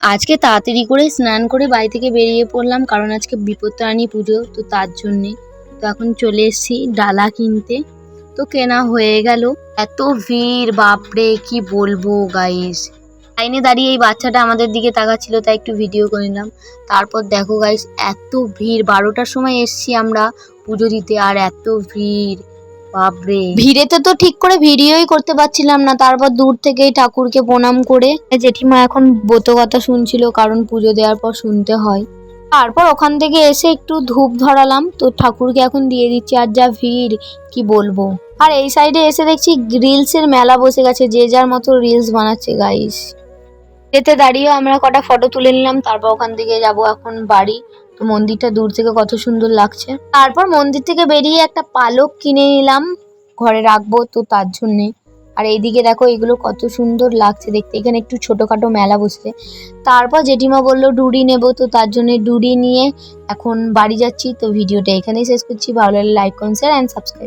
আজকে তাড়াতাড়ি করে স্নান করে বাড়ি থেকে বেরিয়ে পড়লাম, কারণ আজকে বিপত্তারিণী পুজো, তো তার জন্যে। তো এখন চলে এসেছি ডালা কিনতে। তো কেনা হয়ে গেল। এত ভিড়, বাপরে কি বলবো গাইস। লাইনে দাঁড়িয়ে এই বাচ্চাটা আমাদের দিকে তাকাচ্ছিল, তাই একটু ভিডিও করে নিলাম। তারপর দেখো গাইস, এত ভিড়। 12টার সময় এসছি আমরা পুজো দিতে, আর এত ভিড়, বাপরে। ভিড়েতে তো ঠিক করে ভিডিওই করতে পারছিলাম না। তারপর দূর থেকেই ঠাকুরকে প্রণাম করে জেঠিমা এখন ব্রত কথা শুনছিল, কারণ পুজো দেওয়ার পর শুনতে হয়। তারপর ওখান থেকে এসে একটু ধূপ ধরালাম, তো ঠাকুরকে এখন দিয়ে দিচ্ছি। আর যা ভিড় কি বলবো। আর এই সাইডে এসে দেখছি রিলসের মেলা বসে গেছে, যে যার মতো রিলস বানাচ্ছে গাইস। এতে দাঁড়িয়ে আমরা কটা ফটো তুলে নিলাম। তারপর ওখান থেকে যাব এখন বাড়ি। তো মন্দিরটা দূর থেকে কত সুন্দর লাগছে। তারপর মন্দির থেকে বেরিয়ে একটা পালক কিনে নিলাম, ঘরে রাখবো তো তার জন্যে। আর এইদিকে দেখো এগুলো কত সুন্দর লাগছে দেখতে। এখানে একটু ছোটখাটো মেলা বসেছে। তারপর জেঠিমা বললো ডুরি নেবো, তো তার জন্য ডুরি নিয়ে এখন বাড়ি যাচ্ছি। তো ভিডিওটা এখানেই শেষ করছি। ভালো লাগলে লাইক করুন, শেয়ার অ্যান্ড সাবস্ক্রাইব।